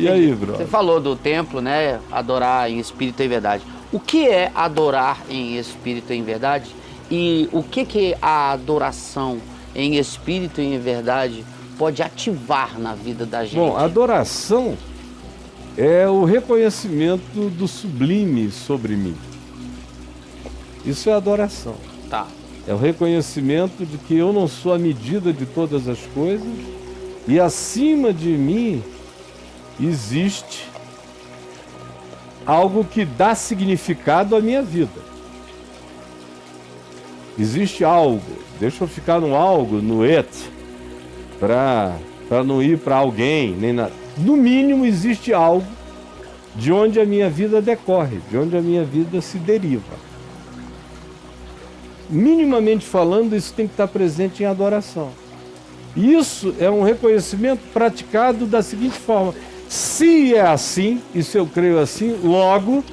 E aí, brother? Você falou do templo, né? Adorar em espírito e em verdade. O que é adorar em espírito e em verdade? E o que a adoração em espírito e em verdade pode ativar na vida da gente? Bom, adoração é o reconhecimento do sublime sobre mim. Isso é adoração. Tá. É o reconhecimento de que eu não sou a medida de todas as coisas e acima de mim existe algo que dá significado à minha vida. Existe algo, deixa eu ficar no algo, no et, para não ir para alguém, nem nada. No mínimo existe algo de onde a minha vida decorre, de onde a minha vida se deriva. Minimamente falando, isso tem que estar presente em adoração. Isso é um reconhecimento praticado da seguinte forma: se é assim, e se eu creio assim, logo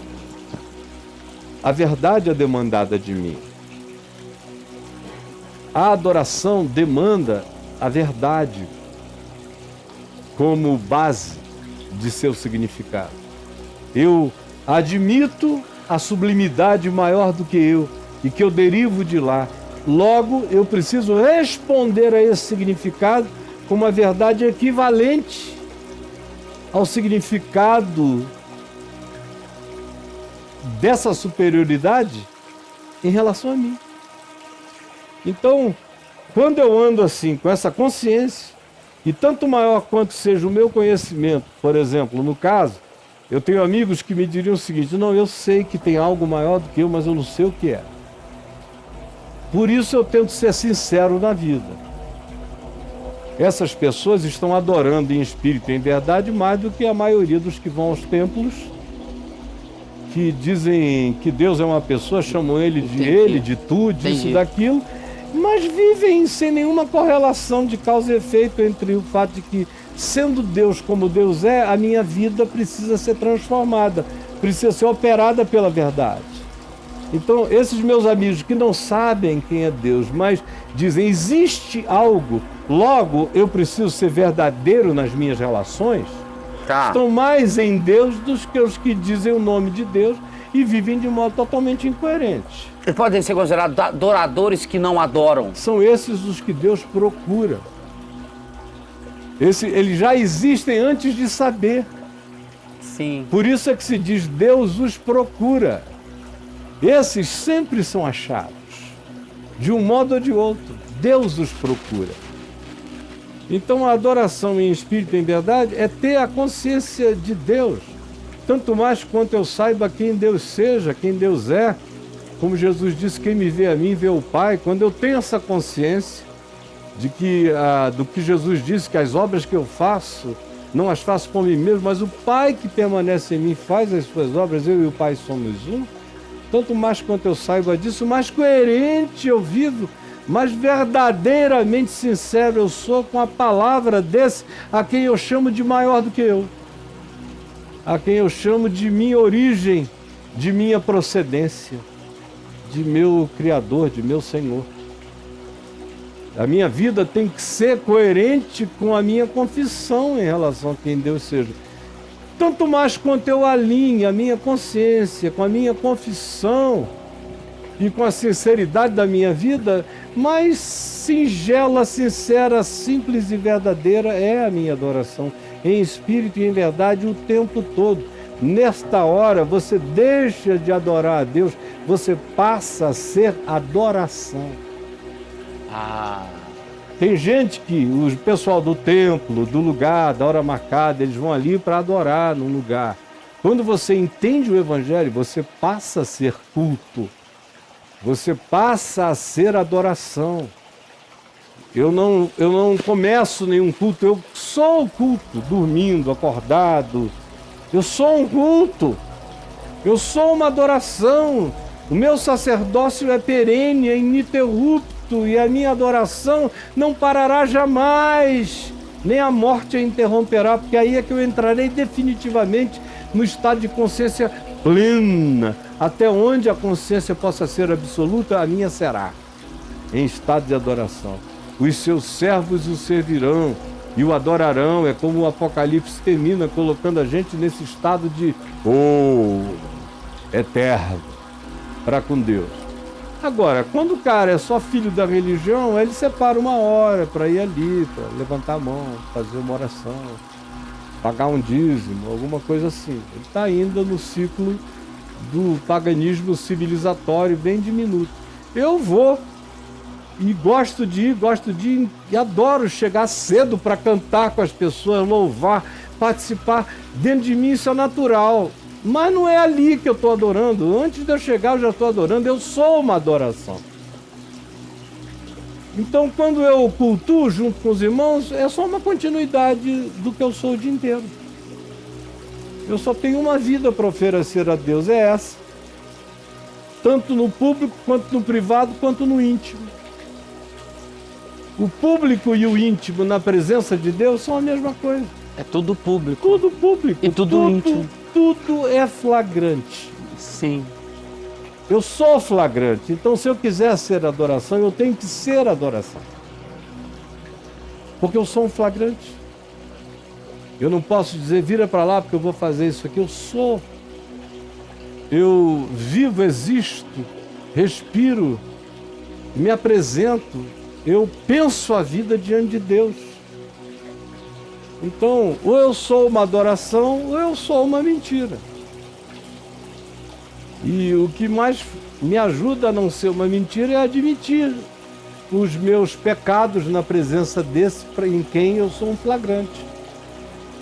a verdade é demandada de mim. A adoração demanda a verdade como base de seu significado. Eu admito a sublimidade maior do que eu e que eu derivo de lá. Logo, eu preciso responder a esse significado com uma verdade equivalente ao significado dessa superioridade em relação a mim. Então, quando eu ando assim, com essa consciência, e tanto maior quanto seja o meu conhecimento, por exemplo, no caso, eu tenho amigos que me diriam o seguinte: não, eu sei que tem algo maior do que eu, mas eu não sei o que é. Por isso eu tento ser sincero na vida. Essas pessoas estão adorando em espírito e em verdade mais do que a maioria dos que vão aos templos, que dizem que Deus é uma pessoa, chamam ele, de tu, disso, daquilo, mas vivem sem nenhuma correlação de causa e efeito entre o fato de que, sendo Deus como Deus é, a minha vida precisa ser transformada, precisa ser operada pela verdade. Então, esses meus amigos que não sabem quem é Deus, mas dizem, existe algo, logo eu preciso ser verdadeiro nas minhas relações, estão mais em Deus do que os que dizem o nome de Deus e vivem de modo totalmente incoerente. Eles podem ser considerados adoradores que não adoram. São esses os que Deus procura. Eles já existem antes de saber. Sim. Por isso é que se diz, Deus os procura. Esses sempre são achados, de um modo ou de outro. Deus os procura. Então a adoração em espírito e em verdade é ter a consciência de Deus. Tanto mais quanto eu saiba quem Deus seja, quem Deus é. Como Jesus disse, quem me vê a mim, vê o Pai. Quando eu tenho essa consciência de que, do que Jesus disse, que as obras que eu faço, não as faço por mim mesmo, mas o Pai que permanece em mim faz as suas obras, eu e o Pai somos um. Tanto mais quanto eu saiba disso, mais coerente eu vivo, mais verdadeiramente sincero eu sou com a palavra desse a quem eu chamo de maior do que eu, a quem eu chamo de minha origem, de minha procedência, de meu Criador, de meu Senhor. A minha vida tem que ser coerente com a minha confissão em relação a quem Deus seja. Tanto mais quanto eu alinho a minha consciência com a minha confissão e com a sinceridade da minha vida, mais singela, sincera, simples e verdadeira é a minha adoração, em espírito e em verdade o tempo todo. Nesta hora você deixa de adorar a Deus, você passa a ser adoração. Tem gente que, o pessoal do templo, do lugar, da hora marcada, eles vão ali para adorar num lugar. Quando você entende o Evangelho, você passa a ser culto. Você passa a ser adoração. Eu não começo nenhum culto, eu sou o culto, dormindo, acordado. Eu sou um culto. Eu sou uma adoração. O meu sacerdócio é perene, é ininterrupto. E a minha adoração não parará jamais, nem a morte a interromperá, porque aí é que eu entrarei definitivamente no estado de consciência plena. Até onde a consciência possa ser absoluta, a minha será, em estado de adoração. Os seus servos o servirão, E o adorarão é como o Apocalipse termina, colocando a gente nesse estado de eterno para com Deus. Agora, quando o cara é só filho da religião, ele separa uma hora para ir ali, para levantar a mão, fazer uma oração, pagar um dízimo, alguma coisa assim. Ele está ainda no ciclo do paganismo civilizatório bem diminuto. Eu vou e gosto de ir e adoro chegar cedo para cantar com as pessoas, louvar, participar. Dentro de mim isso é natural. Mas não é ali que eu estou adorando. Antes de eu chegar, eu já estou adorando. Eu sou uma adoração. Então, quando eu cultuo junto com os irmãos, é só uma continuidade do que eu sou o dia inteiro. Eu só tenho uma vida para oferecer a Deus, é essa. Tanto no público, quanto no privado, quanto no íntimo. O público e o íntimo na presença de Deus são a mesma coisa. É tudo público. Tudo público. E tudo íntimo. Tudo é flagrante. Sim. Eu sou flagrante. Então, se eu quiser ser adoração, eu tenho que ser adoração. Porque eu sou um flagrante. Eu não posso dizer, vira para lá porque eu vou fazer isso aqui. Eu sou. Eu vivo, existo, respiro, me apresento. Eu penso a vida diante de Deus. Então, ou eu sou uma adoração, ou eu sou uma mentira. E o que mais me ajuda a não ser uma mentira é admitir os meus pecados na presença desse em quem eu sou um flagrante.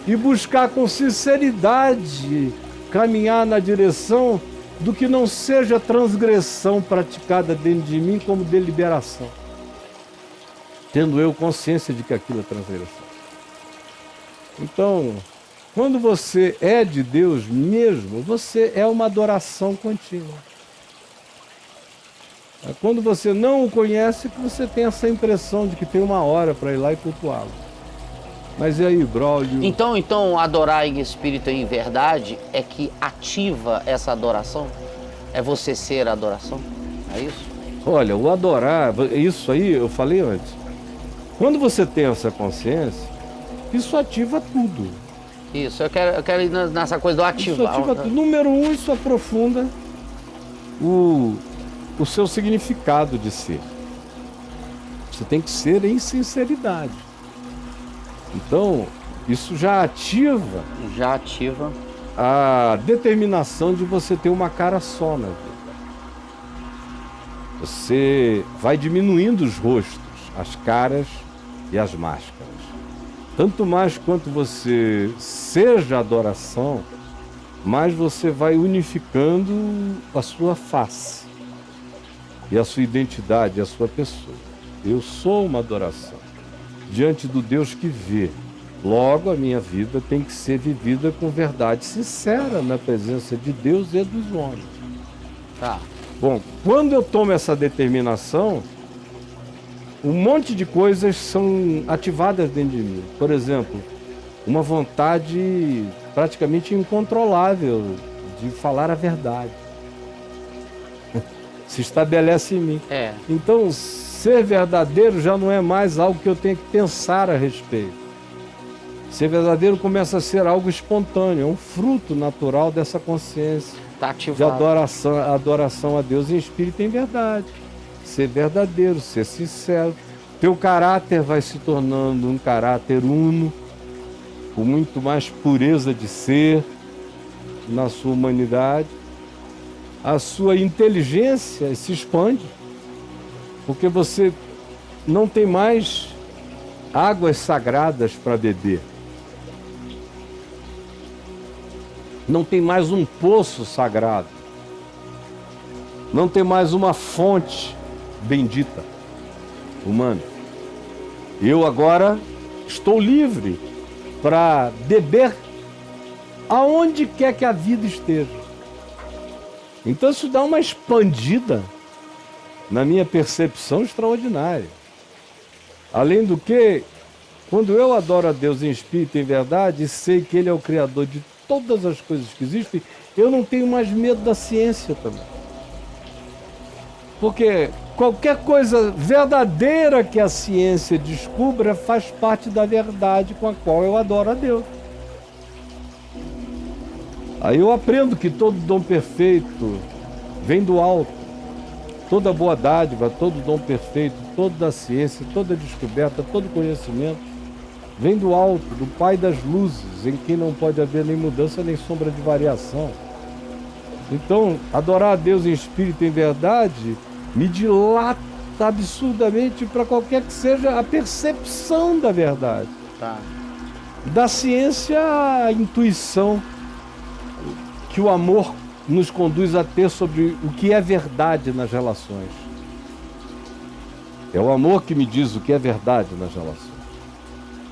E buscar com sinceridade caminhar na direção do que não seja transgressão praticada dentro de mim como deliberação. Tendo eu consciência de que aquilo é transgressão. Então, quando você é de Deus mesmo, você é uma adoração contínua. É quando você não o conhece que você tem essa impressão de que tem uma hora para ir lá e cultuá-lo. Mas e aí, Braulio? Então, adorar em espírito e em verdade é que ativa essa adoração? É você ser a adoração? É isso? Olha, o adorar, isso aí eu falei antes. Quando você tem essa consciência, isso ativa tudo. Isso, eu quero ir nessa coisa do ativar. Isso ativa tudo. Número um, isso aprofunda o seu significado de ser. Você tem que ser em sinceridade. Então, isso já ativa a determinação de você ter uma cara só na vida. Você vai diminuindo os rostos, as caras e as máscaras. Tanto mais quanto você seja adoração, mais você vai unificando a sua face e a sua identidade, a sua pessoa. Eu sou uma adoração diante do Deus que vê. Logo, a minha vida tem que ser vivida com verdade sincera na presença de Deus e dos homens. Tá. Bom, quando eu tomo essa determinação, um monte de coisas são ativadas dentro de mim. Por exemplo, uma vontade praticamente incontrolável de falar a verdade. Se estabelece em mim. Então, ser verdadeiro já não é mais algo que eu tenho que pensar a respeito. Ser verdadeiro começa a ser algo espontâneo, é um fruto natural dessa consciência de adoração a Deus em espírito e em verdade. Ser verdadeiro, ser sincero. Teu caráter vai se tornando um caráter uno, com muito mais pureza de ser na sua humanidade. A sua inteligência se expande, porque você não tem mais águas sagradas para beber. Não tem mais um poço sagrado. Não tem mais uma fonte bendita humana. Eu agora estou livre para beber aonde quer que a vida esteja. Então isso dá uma expandida na minha percepção extraordinária. Além do que, quando eu adoro a Deus em espírito e em verdade, e sei que Ele é o Criador de todas as coisas que existem, eu não tenho mais medo da ciência também. Porque qualquer coisa verdadeira que a ciência descubra faz parte da verdade com a qual eu adoro a Deus. Aí eu aprendo que todo dom perfeito vem do alto. Toda boa dádiva, todo dom perfeito, toda a ciência, toda descoberta, todo conhecimento vem do alto, do Pai das luzes, em quem não pode haver nem mudança nem sombra de variação. Então, adorar a Deus em espírito e em verdade me dilata absurdamente para qualquer que seja a percepção da verdade. Tá. Da ciência à intuição que o amor nos conduz a ter sobre o que é verdade nas relações. É o amor que me diz o que é verdade nas relações.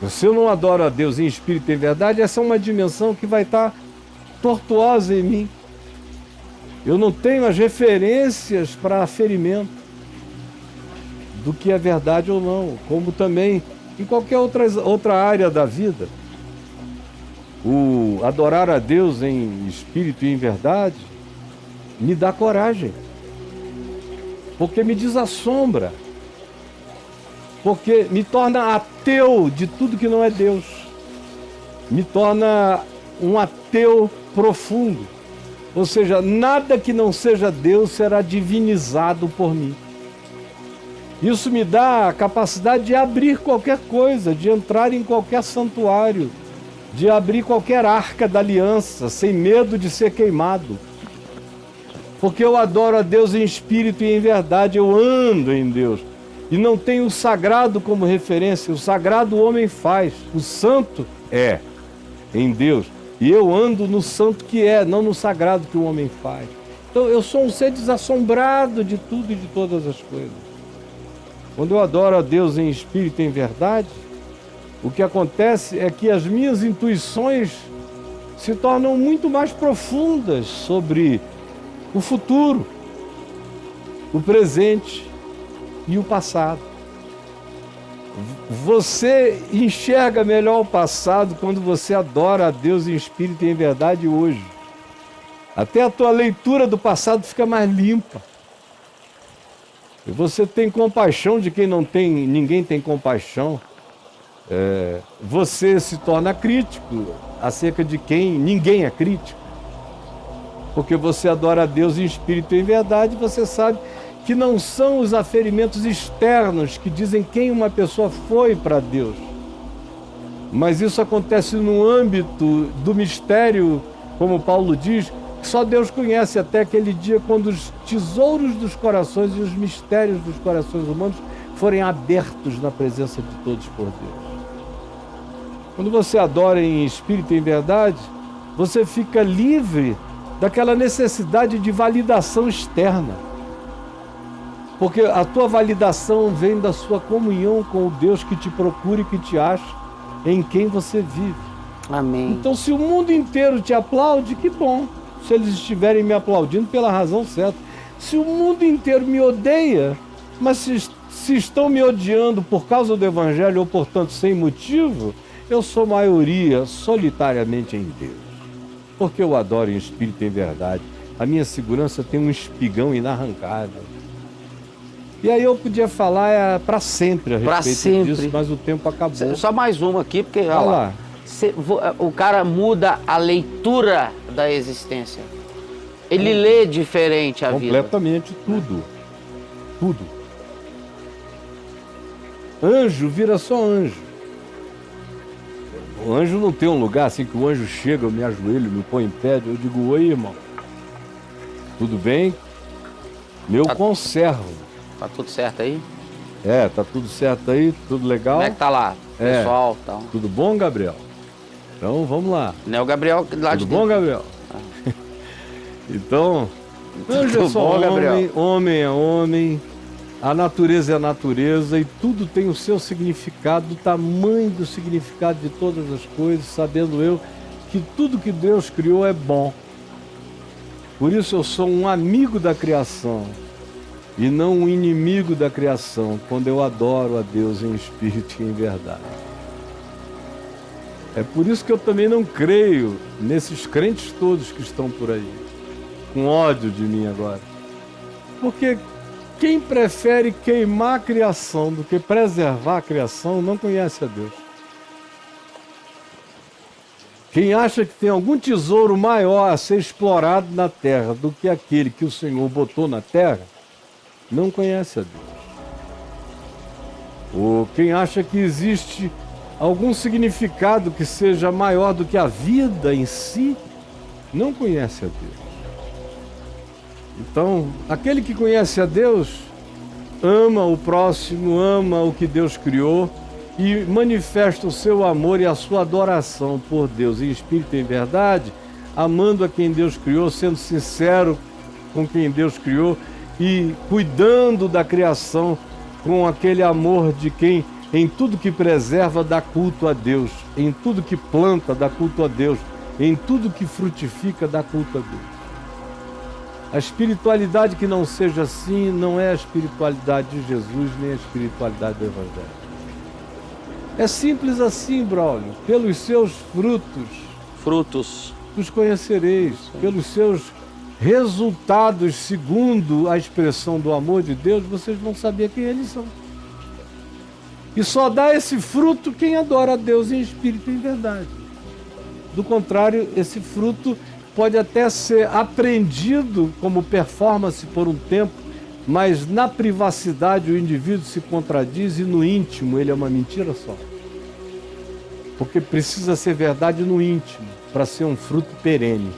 Se eu não adoro a Deus em espírito e em verdade, essa é uma dimensão que vai estar tortuosa em mim. Eu não tenho as referências para aferimento do que é verdade ou não, como também em qualquer outra área da vida. O adorar a Deus em espírito e em verdade me dá coragem, porque me desassombra, porque me torna ateu de tudo que não é Deus, me torna um ateu profundo, ou seja, nada que não seja Deus será divinizado por mim. Isso me dá a capacidade de abrir qualquer coisa, de entrar em qualquer santuário, de abrir qualquer arca da aliança, sem medo de ser queimado. Porque eu adoro a Deus em espírito e em verdade, eu ando em Deus. E não tenho o sagrado como referência, o sagrado o homem faz, o santo é em Deus. E eu ando no santo que é, não no sagrado que o homem faz. Então eu sou um ser desassombrado de tudo e de todas as coisas. Quando eu adoro a Deus em espírito e em verdade, o que acontece é que as minhas intuições se tornam muito mais profundas sobre o futuro, o presente e o passado. Você enxerga melhor o passado quando você adora a Deus em espírito e em verdade hoje. Até a tua leitura do passado fica mais limpa. E você tem compaixão de quem não tem, ninguém tem compaixão. Você se torna crítico acerca de quem ninguém é crítico. Porque você adora a Deus em espírito e em verdade, você sabe que não são os aferimentos externos que dizem quem uma pessoa foi para Deus. Mas isso acontece no âmbito do mistério, como Paulo diz, que só Deus conhece até aquele dia quando os tesouros dos corações e os mistérios dos corações humanos forem abertos na presença de todos por Deus. Quando você adora em espírito e em verdade, você fica livre daquela necessidade de validação externa. Porque a tua validação vem da sua comunhão com o Deus que te procura e que te acha, em quem você vive. Amém. Então, se o mundo inteiro te aplaude, que bom. Se eles estiverem me aplaudindo pela razão certa. Se o mundo inteiro me odeia, mas se estão me odiando por causa do Evangelho ou, portanto, sem motivo, eu sou maioria solitariamente em Deus. Porque eu adoro em espírito e em verdade. A minha segurança tem um espigão inarrancável. E aí eu podia falar para sempre a respeito disso, mas o tempo acabou. Só mais uma aqui, porque olha Vai lá. lá. O cara muda a leitura da existência. Ele lê diferente a vida. Completamente tudo. Tudo. Anjo vira só anjo. O anjo não tem um lugar assim que o anjo chega, eu me ajoelho, me põe em pé, eu digo, oi, irmão. Tudo bem? Meu conservo. Tá tudo certo aí? Tá tudo certo aí, tudo legal. Como é que tá lá, pessoal? Então. Tudo bom, Gabriel? Então, vamos lá. Não é o Gabriel lá de Tudo bom, Gabriel? Então, anjo é só homem, homem é homem, a natureza é a natureza e tudo tem o seu significado, o tamanho do significado de todas as coisas, sabendo eu que tudo que Deus criou é bom. Por isso eu sou um amigo da criação e não um inimigo da criação, quando eu adoro a Deus em espírito e em verdade. É por isso que eu também não creio nesses crentes todos que estão por aí, com ódio de mim agora. Porque Quem prefere queimar a criação do que preservar a criação não conhece a Deus. Quem acha que tem algum tesouro maior a ser explorado na terra do que aquele que o Senhor botou na terra, não conhece a Deus. Ou quem acha que existe algum significado que seja maior do que a vida em si, não conhece a Deus. Então, aquele que conhece a Deus, ama o próximo, ama o que Deus criou e manifesta o seu amor e a sua adoração por Deus em espírito e em verdade, amando a quem Deus criou, sendo sincero com quem Deus criou e cuidando da criação com aquele amor de quem em tudo que preserva dá culto a Deus, em tudo que planta dá culto a Deus, em tudo que frutifica dá culto a Deus. A espiritualidade que não seja assim não é a espiritualidade de Jesus, nem a espiritualidade do Evangelho. É simples assim, Braulio. Pelos seus frutos os conhecereis. Pelos seus resultados, segundo a expressão do amor de Deus, vocês vão saber quem eles são. E só dá esse fruto quem adora a Deus em espírito e em verdade. Do contrário, esse fruto pode até ser aprendido como performance por um tempo, mas na privacidade o indivíduo se contradiz e no íntimo ele é uma mentira só. Porque precisa ser verdade no íntimo para ser um fruto perene.